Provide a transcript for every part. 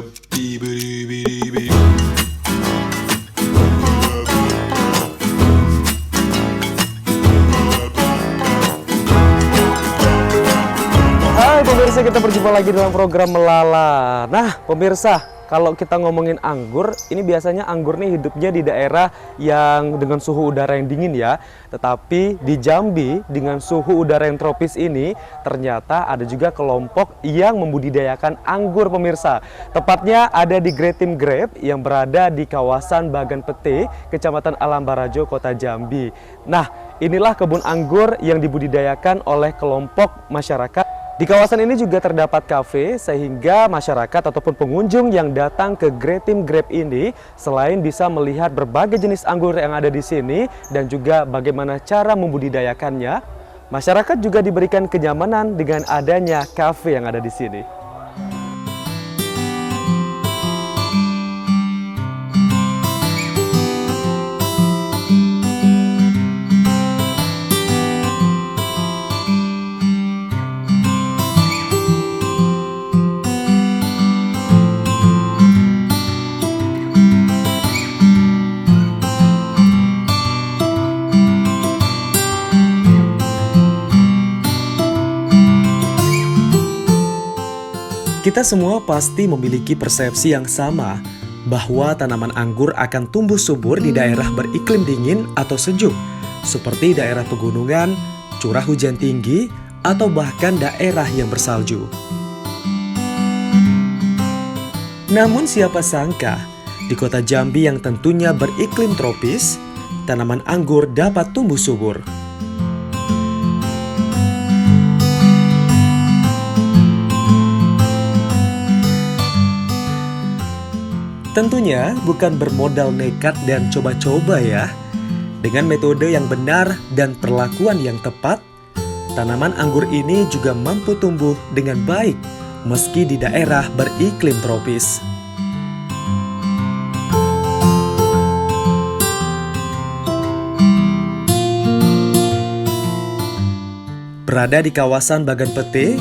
Hai pemirsa, kita berjumpa lagi dalam program Melala. Nah pemirsa, kalau kita ngomongin anggur, ini biasanya anggur nih hidupnya di daerah yang dengan suhu udara yang dingin ya. Tetapi di Jambi dengan suhu udara yang tropis ini, ternyata ada juga kelompok yang membudidayakan anggur pemirsa. Tepatnya ada di Gretim Grape yang berada di kawasan Bagan Pete, Kecamatan Alam Barajo, Kota Jambi. Nah, inilah kebun anggur yang dibudidayakan oleh kelompok masyarakat. Di kawasan ini juga terdapat kafe sehingga masyarakat ataupun pengunjung yang datang ke Gretim Grape ini selain bisa melihat berbagai jenis anggur yang ada di sini dan juga bagaimana cara membudidayakannya, masyarakat juga diberikan kenyamanan dengan adanya kafe yang ada di sini. Kita semua pasti memiliki persepsi yang sama bahwa tanaman anggur akan tumbuh subur di daerah beriklim dingin atau sejuk, seperti daerah pegunungan, curah hujan tinggi, atau bahkan daerah yang bersalju. Namun siapa sangka, di kota Jambi yang tentunya beriklim tropis, tanaman anggur dapat tumbuh subur. Tentunya bukan bermodal nekat dan coba-coba ya. Dengan metode yang benar dan perlakuan yang tepat, tanaman anggur ini juga mampu tumbuh dengan baik meski di daerah beriklim tropis. Berada di kawasan Bagan Pete,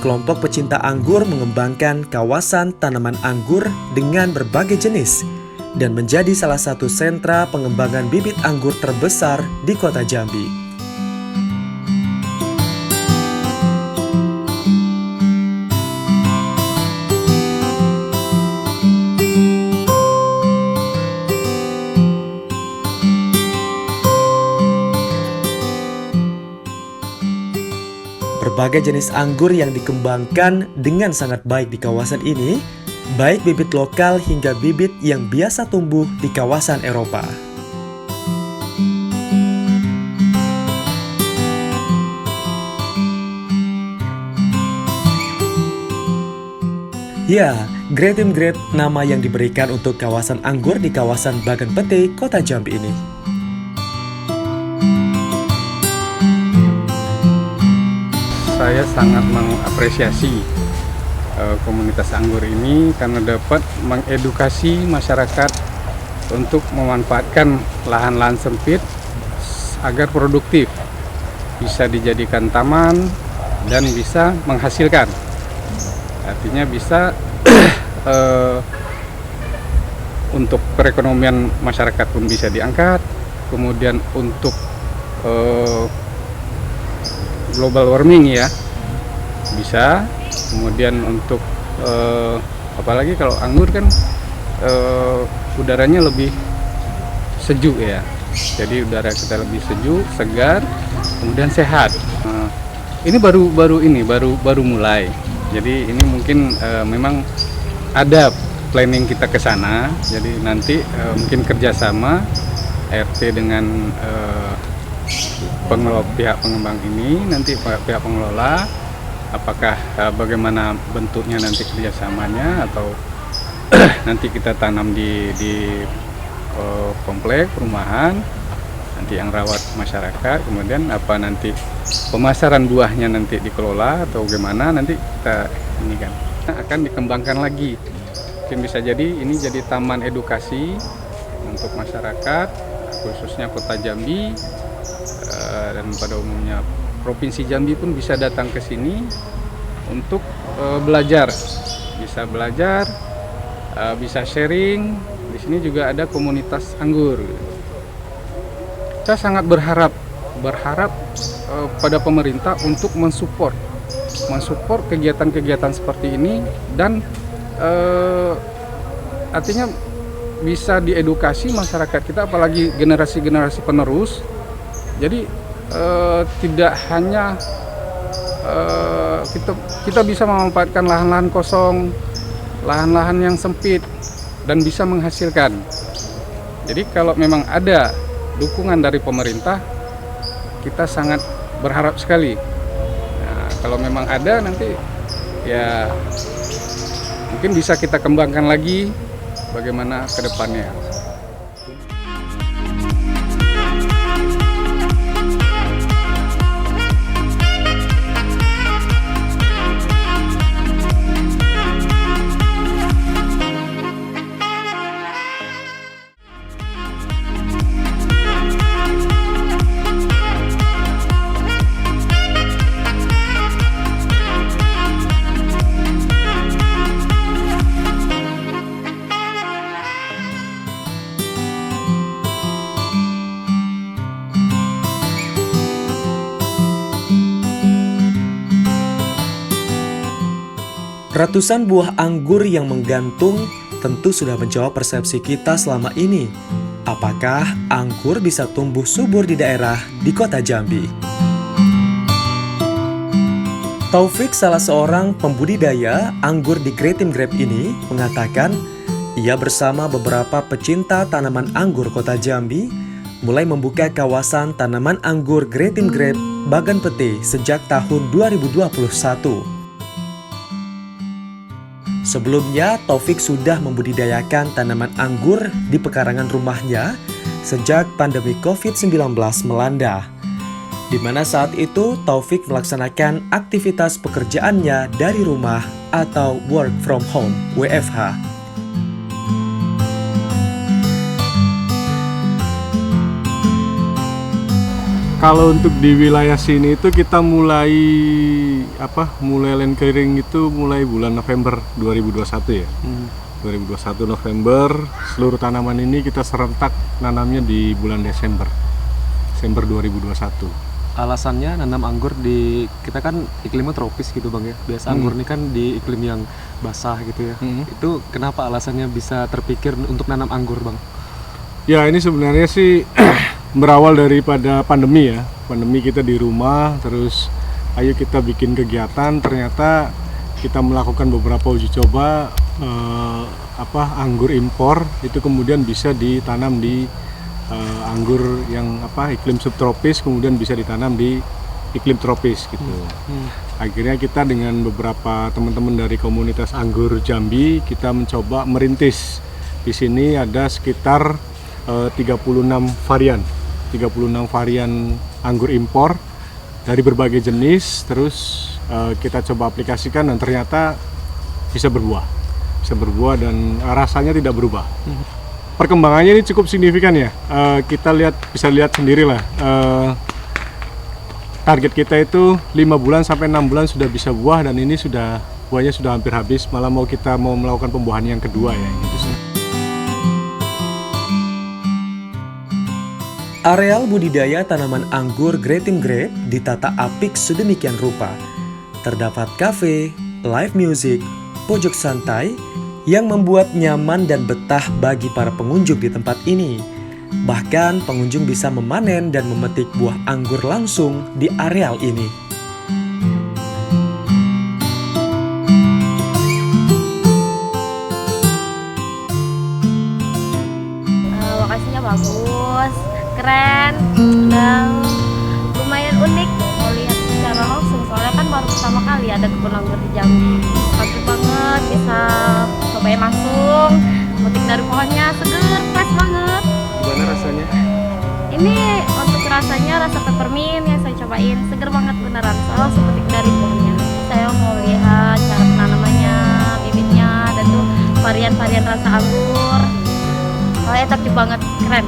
kelompok pecinta anggur mengembangkan kawasan tanaman anggur dengan berbagai jenis dan menjadi salah satu sentra pengembangan bibit anggur terbesar di kota Jambi. Berbagai jenis anggur yang dikembangkan dengan sangat baik di kawasan ini, baik bibit lokal hingga bibit yang biasa tumbuh di kawasan Eropa. Ya, Gretim Grape nama yang diberikan untuk kawasan anggur di kawasan Bagan Pete, Kota Jambi ini. Saya sangat mengapresiasi komunitas anggur ini karena dapat mengedukasi masyarakat untuk memanfaatkan lahan-lahan sempit agar produktif, bisa dijadikan taman dan bisa menghasilkan. Artinya bisa untuk perekonomian masyarakat pun bisa diangkat, kemudian untuk global warming ya bisa, kemudian untuk apalagi kalau anggur kan udaranya lebih sejuk ya, jadi udara kita lebih sejuk, segar, kemudian sehat. Ini baru mulai, jadi ini mungkin memang ada planning kita ke sana, jadi nanti mungkin kerjasama RT dengan pihak pengembang ini, nanti pihak pengelola, apakah bagaimana bentuknya nanti kerjasamanya, atau nanti kita tanam di komplek perumahan, nanti yang rawat masyarakat, kemudian apa nanti pemasaran buahnya nanti dikelola atau gimana, nanti kita ini kan akan dikembangkan lagi. Mungkin bisa jadi ini jadi taman edukasi untuk masyarakat, khususnya Kota Jambi, dan pada umumnya Provinsi Jambi pun bisa datang ke sini untuk belajar, bisa belajar bisa sharing. Di sini juga ada komunitas anggur. Kita sangat berharap pada pemerintah untuk mensupport kegiatan-kegiatan seperti ini, dan artinya bisa diedukasi masyarakat kita, apalagi generasi-generasi penerus. Jadi tidak hanya kita bisa memanfaatkan lahan-lahan kosong, lahan-lahan yang sempit, dan bisa menghasilkan. Jadi kalau memang ada dukungan dari pemerintah, kita sangat berharap sekali. Nah, kalau memang ada, nanti ya mungkin bisa kita kembangkan lagi bagaimana ke depannya. Ratusan buah anggur yang menggantung tentu sudah menjawab persepsi kita selama ini. Apakah anggur bisa tumbuh subur di daerah di kota Jambi? Taufik, salah seorang pembudidaya anggur di Gretim Grape ini, mengatakan ia bersama beberapa pecinta tanaman anggur kota Jambi mulai membuka kawasan tanaman anggur Gretim Grape Bagan Pete sejak tahun 2021. Sebelumnya, Taufik sudah membudidayakan tanaman anggur di pekarangan rumahnya sejak pandemi COVID-19 melanda, di mana saat itu Taufik melaksanakan aktivitas pekerjaannya dari rumah atau work from home (WFH). Kalau untuk di wilayah sini itu kita mulai land clearing itu mulai bulan November 2021 ya. 2021 November, seluruh tanaman ini kita serentak nanamnya di bulan Desember 2021. Alasannya nanam anggur di kita kan iklimnya tropis gitu Bang ya. Biasa anggur ini kan di iklim yang basah gitu ya. Itu kenapa alasannya bisa terpikir untuk nanam anggur Bang? Ya, ini sebenarnya sih berawal daripada pandemi ya. Pandemi kita di rumah, terus ayo kita bikin kegiatan. Ternyata kita melakukan beberapa uji coba anggur impor itu kemudian bisa ditanam di anggur yang iklim subtropis, kemudian bisa ditanam di iklim tropis gitu. Akhirnya kita dengan beberapa teman-teman dari komunitas anggur Jambi, kita mencoba merintis. Di sini ada sekitar 36 varian anggur impor dari berbagai jenis. Terus kita coba aplikasikan dan ternyata bisa berbuah dan rasanya tidak berubah. Perkembangannya ini cukup signifikan ya. Kita bisa lihat sendiri lah. Target kita itu 5 bulan sampai 6 bulan sudah bisa buah, dan ini buahnya sudah hampir habis. Malah kita mau melakukan pembuahan yang kedua ya. Areal budidaya tanaman anggur Gretim Grape ditata apik sedemikian rupa. Terdapat kafe, live music, pojok santai yang membuat nyaman dan betah bagi para pengunjung di tempat ini. Bahkan pengunjung bisa memanen dan memetik buah anggur langsung di areal ini. Lokasinya bagus, keren, dan lumayan unik mau lihat secara langsung, soalnya kan baru pertama kali ada kebun anggur di Jambi. Bagus banget, bisa cobain langsung, petik dari pohonnya seger, fresh banget. Gimana rasanya? Ini untuk rasanya rasa peppermint yang saya cobain, seger banget beneran, soalnya langsung petik dari pohonnya. Saya mau lihat cara penanamannya, bibitnya, dan tuh varian-varian rasa anggur. Soalnya takjub banget, keren.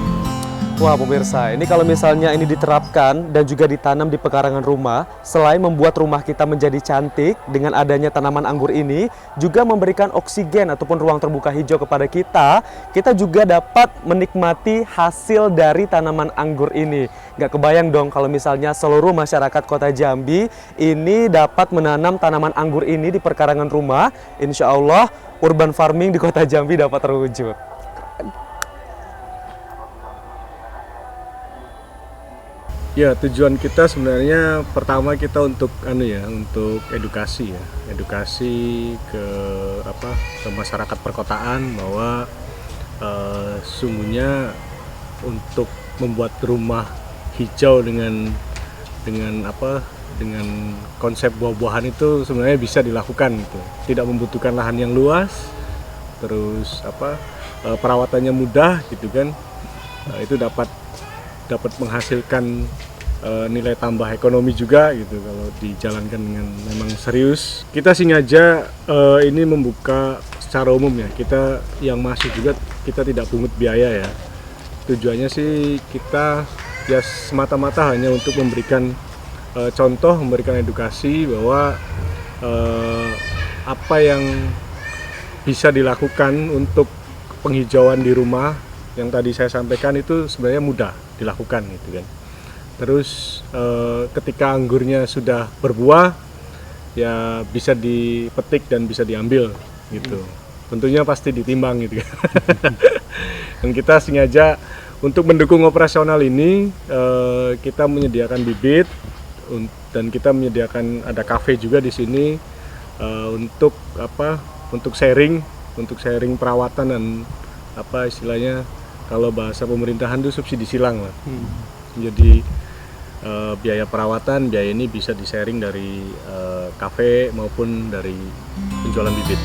Wah pemirsa, ini kalau misalnya ini diterapkan dan juga ditanam di pekarangan rumah, selain membuat rumah kita menjadi cantik, dengan adanya tanaman anggur ini juga memberikan oksigen ataupun ruang terbuka hijau kepada kita juga dapat menikmati hasil dari tanaman anggur ini. Nggak kebayang dong kalau misalnya seluruh masyarakat Kota Jambi ini dapat menanam tanaman anggur ini di pekarangan rumah. Insya Allah urban farming di Kota Jambi dapat terwujud. Ya, tujuan kita sebenarnya pertama kita untuk untuk edukasi ya. Edukasi ke masyarakat perkotaan bahwa sungguhnya untuk membuat rumah hijau dengan konsep buah-buahan itu sebenarnya bisa dilakukan gitu. Tidak membutuhkan lahan yang luas. Terus perawatannya mudah gitu kan. Itu dapat menghasilkan nilai tambah ekonomi juga gitu kalau dijalankan dengan memang serius. Kita sengaja ini membuka secara umum ya. Kita yang masuk juga kita tidak pungut biaya ya. Tujuannya sih kita ya semata-mata hanya untuk memberikan contoh, memberikan edukasi bahwa apa yang bisa dilakukan untuk penghijauan di rumah yang tadi saya sampaikan itu sebenarnya mudah dilakukan gitu kan. Terus ketika anggurnya sudah berbuah ya bisa dipetik dan bisa diambil gitu. Tentunya pasti ditimbang gitu kan. Dan kita sengaja untuk mendukung operasional ini kita menyediakan bibit dan kita menyediakan ada kafe juga di sini untuk sharing perawatan dan istilahnya kalau bahasa pemerintahan itu subsidi silang lah. Jadi biaya perawatan, biaya ini bisa di-sharing dari kafe maupun dari penjualan bibit.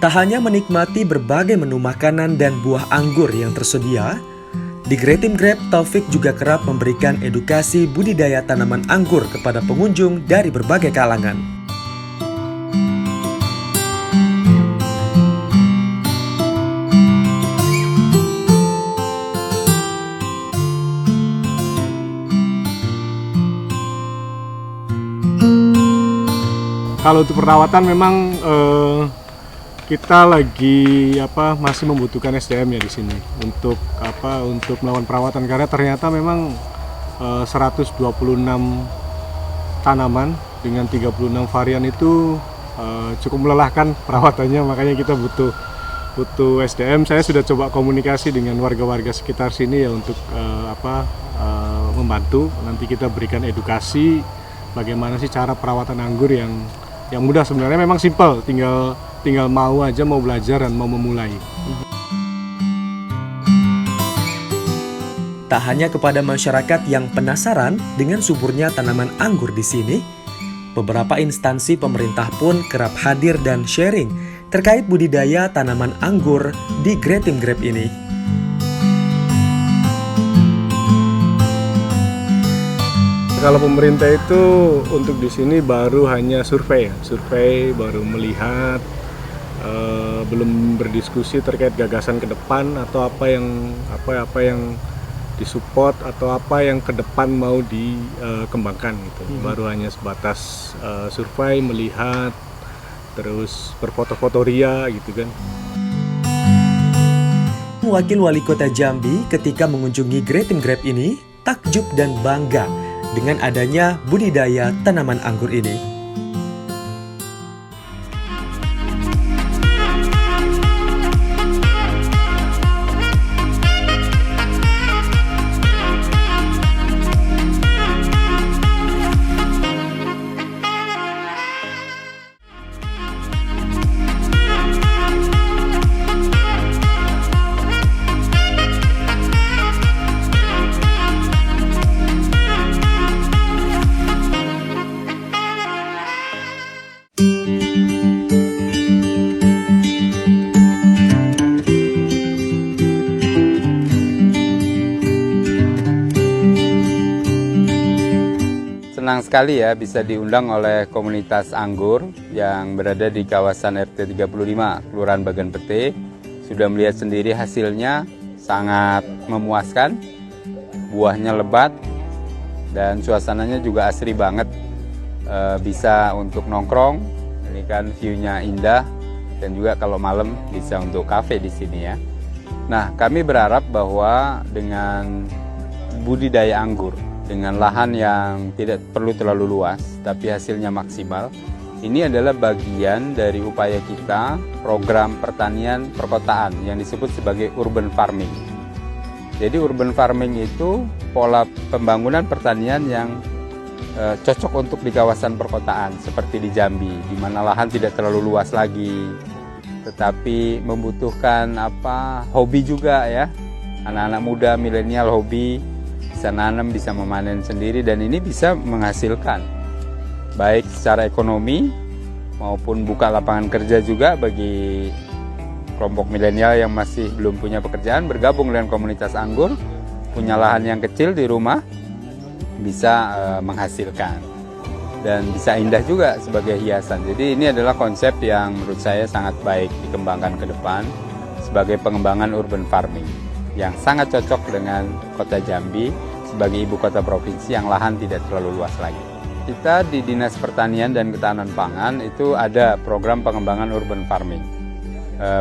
Tak hanya menikmati berbagai menu makanan dan buah anggur yang tersedia, di Gretim Grab, Taufik juga kerap memberikan edukasi budidaya tanaman anggur kepada pengunjung dari berbagai kalangan. Kalau untuk perawatan memang kita lagi masih membutuhkan SDM ya di sini untuk melakukan perawatan karena ternyata memang 126 tanaman dengan 36 varian itu cukup melelahkan perawatannya, makanya kita butuh SDM. Saya sudah coba komunikasi dengan warga-warga sekitar sini ya untuk membantu. Nanti kita berikan edukasi bagaimana sih cara perawatan anggur yang mudah, sebenarnya memang simpel, tinggal mau belajar dan mau memulai. Tak hanya kepada masyarakat yang penasaran dengan suburnya tanaman anggur di sini, beberapa instansi pemerintah pun kerap hadir dan sharing terkait budidaya tanaman anggur di Gretim Grab ini. Kalau pemerintah itu untuk di sini baru hanya survei baru melihat, belum berdiskusi terkait gagasan ke depan atau apa yang disupport atau apa yang ke depan mau dikembangkan gitu. Baru hanya sebatas survei, melihat, terus berfoto-foto ria gitu kan. Wakil Wali Kota Jambi ketika mengunjungi Gretim Grab ini takjub dan bangga dengan adanya budidaya tanaman anggur ini. senang sekali ya bisa diundang oleh komunitas anggur yang berada di kawasan RT 35, Kelurahan Bagan Pete. Sudah melihat sendiri hasilnya sangat memuaskan, buahnya lebat dan suasananya juga asri banget. Bisa untuk nongkrong, ini kan view-nya indah, dan juga kalau malam bisa untuk kafe di sini ya. Nah, kami berharap bahwa dengan budidaya anggur dengan lahan yang tidak perlu terlalu luas tapi hasilnya maksimal, ini adalah bagian dari upaya kita program pertanian perkotaan yang disebut sebagai urban farming. Jadi urban farming itu pola pembangunan pertanian yang cocok untuk di kawasan perkotaan seperti di Jambi, di mana lahan tidak terlalu luas lagi, tetapi membutuhkan hobi juga ya. Anak-anak muda milenial hobi, bisa nanam, bisa memanen sendiri, dan ini bisa menghasilkan baik secara ekonomi maupun buka lapangan kerja juga bagi kelompok milenial yang masih belum punya pekerjaan, bergabung dengan komunitas anggur, punya lahan yang kecil di rumah, bisa menghasilkan dan bisa indah juga sebagai hiasan. Jadi ini adalah konsep yang menurut saya sangat baik dikembangkan ke depan sebagai pengembangan urban farming yang sangat cocok dengan kota Jambi sebagai ibu kota provinsi yang lahan tidak terlalu luas lagi. Kita di Dinas Pertanian dan Ketahanan Pangan itu ada program pengembangan urban farming.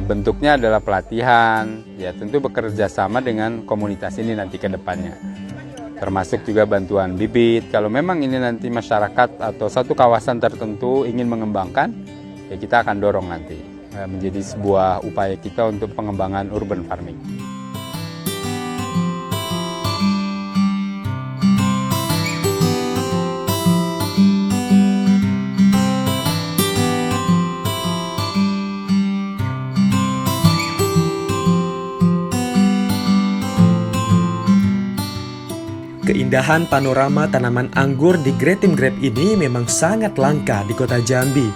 Bentuknya adalah pelatihan, ya tentu bekerja sama dengan komunitas ini nanti ke depannya. Termasuk juga bantuan bibit. Kalau memang ini nanti masyarakat atau satu kawasan tertentu ingin mengembangkan, ya kita akan dorong nanti menjadi sebuah upaya kita untuk pengembangan urban farming. Keindahan panorama tanaman anggur di Gretim Grape ini memang sangat langka di kota Jambi.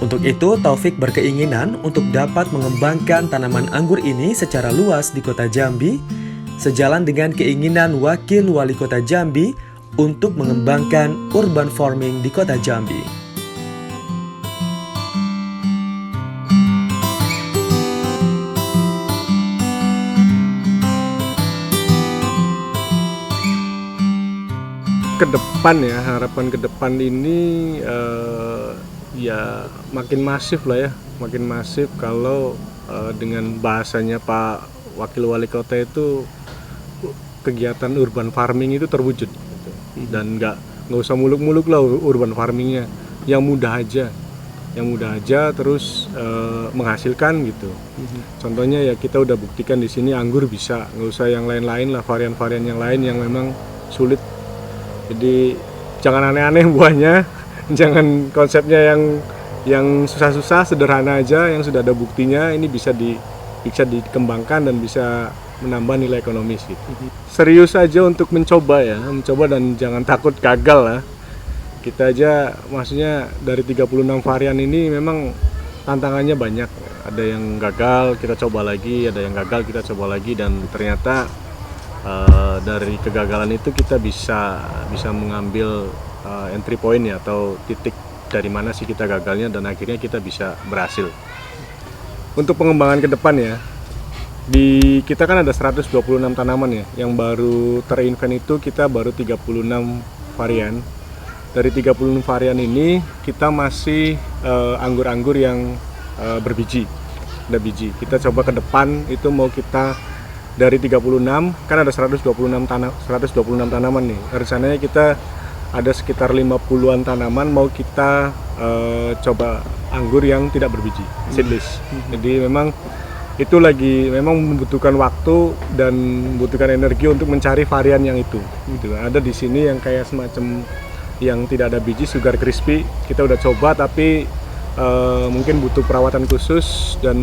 Untuk itu, Taufik berkeinginan untuk dapat mengembangkan tanaman anggur ini secara luas di kota Jambi, sejalan dengan keinginan Wakil Wali Kota Jambi untuk mengembangkan urban farming di kota Jambi. Ke depan ya, harapan ke depan ini ya makin masif lah ya, makin masif kalau dengan bahasanya Pak Wakil Wali Kota itu kegiatan urban farming itu terwujud gitu. Dan nggak usah muluk-muluk lah urban farmingnya, yang mudah aja terus menghasilkan gitu. Contohnya ya kita udah buktikan di sini anggur bisa, nggak usah yang lain-lain lah, varian-varian yang lain yang memang sulit. Jadi jangan aneh-aneh buahnya, jangan konsepnya yang susah-susah, sederhana aja yang sudah ada buktinya, ini bisa dikembangkan dan bisa menambah nilai ekonomis gitu. Serius aja untuk mencoba dan jangan takut gagal lah. Kita aja maksudnya dari 36 varian ini memang tantangannya banyak. Ada yang gagal, kita coba lagi, ada yang gagal, kita coba lagi, dan ternyata dari kegagalan itu kita bisa mengambil entry point ya, atau titik dari mana sih kita gagalnya dan akhirnya kita bisa berhasil. Untuk pengembangan ke depan ya, kita kan ada 126 tanaman ya, yang baru terinvent itu kita baru 36 varian. Dari 36 varian ini kita masih anggur-anggur yang berbiji, ada biji. Kita coba ke depan itu mau kita dari 36, kan ada 126 tanaman nih. Rencananya kita ada sekitar 50-an tanaman mau kita coba anggur yang tidak berbiji, seedless. Jadi memang itu memang membutuhkan waktu dan membutuhkan energi untuk mencari varian yang itu. Gitu. Ada di sini yang kayak semacam yang tidak ada biji, sugar crispy. Kita udah coba tapi mungkin butuh perawatan khusus dan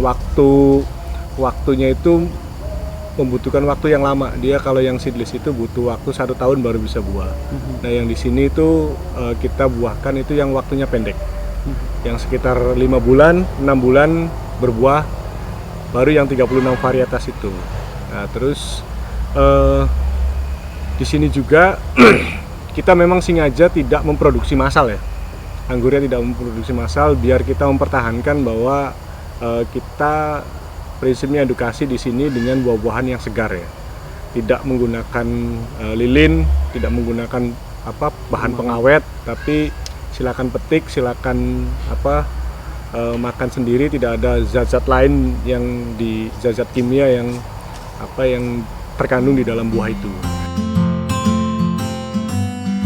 waktunya itu membutuhkan waktu yang lama. Dia kalau yang seedless itu butuh waktu 1 tahun baru bisa buah. Nah yang di sini itu kita buahkan itu yang waktunya pendek, yang sekitar 5 bulan, 6 bulan berbuah, baru yang 36 varietas itu. Nah terus di sini juga kita memang sengaja tidak memproduksi massal ya. Anggurnya tidak memproduksi massal biar kita mempertahankan bahwa kita prinsipnya edukasi di sini dengan buah-buahan yang segar ya. Tidak menggunakan lilin, tidak menggunakan bahan pengawet, tapi silakan petik, silakan makan sendiri, tidak ada zat-zat lain yang zat-zat kimia yang terkandung di dalam buah itu.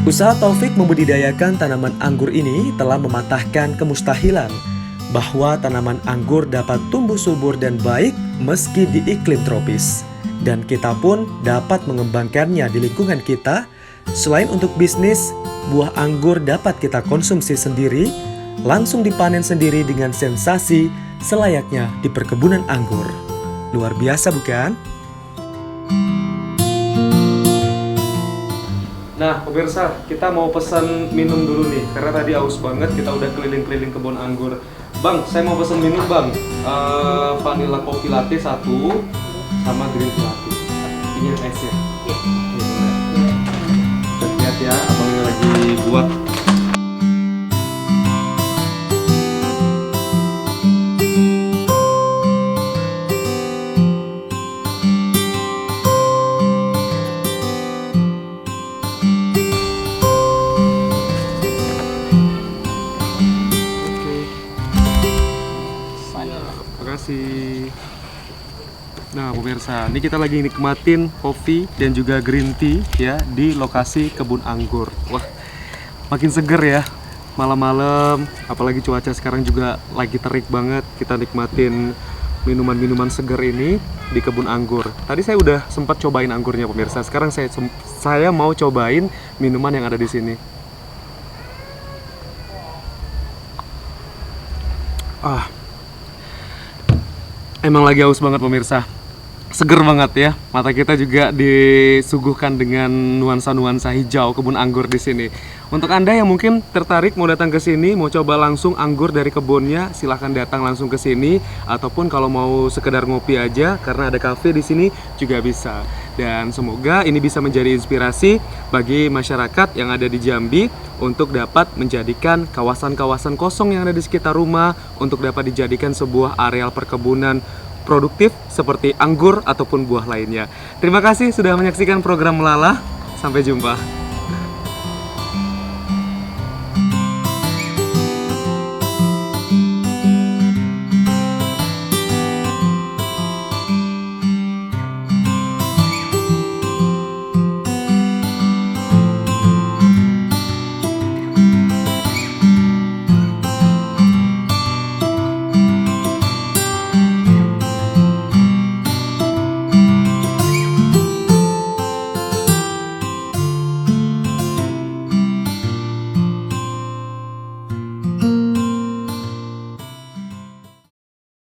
Usaha Taufik membudidayakan tanaman anggur ini telah mematahkan kemustahilan bahwa tanaman anggur dapat tumbuh subur dan baik meski di iklim tropis. Dan kita pun dapat mengembangkannya di lingkungan kita. Selain untuk bisnis, buah anggur dapat kita konsumsi sendiri, langsung dipanen sendiri dengan sensasi selayaknya di perkebunan anggur. Luar biasa bukan? Nah, pemirsa, kita mau pesan minum dulu nih, karena tadi aus banget, kita udah keliling-keliling kebun anggur. Bang, saya mau pesan minum bang, vanilla coffee latte 1, sama green tea latte. Ini yang es ya? Iya. Lihat ya, abangnya lagi buat. Nah pemirsa, ini kita lagi nikmatin kopi dan juga green tea ya di lokasi kebun anggur. Wah, makin seger ya malam-malam, apalagi cuaca sekarang juga lagi terik banget. Kita nikmatin minuman-minuman seger ini di kebun anggur. Tadi saya udah sempat cobain anggurnya pemirsa. Sekarang saya mau cobain minuman yang ada di sini. Emang lagi haus banget pemirsa. Seger banget ya. Mata kita juga disuguhkan dengan nuansa-nuansa hijau kebun anggur di sini. Untuk Anda yang mungkin tertarik mau datang ke sini, mau coba langsung anggur dari kebunnya, silahkan datang langsung ke sini. Ataupun kalau mau sekedar ngopi aja, karena ada kafe di sini juga bisa. Dan semoga ini bisa menjadi inspirasi bagi masyarakat yang ada di Jambi untuk dapat menjadikan kawasan-kawasan kosong yang ada di sekitar rumah untuk dapat dijadikan sebuah areal perkebunan produktif seperti anggur ataupun buah lainnya. Terima kasih sudah menyaksikan program Melala. Sampai jumpa.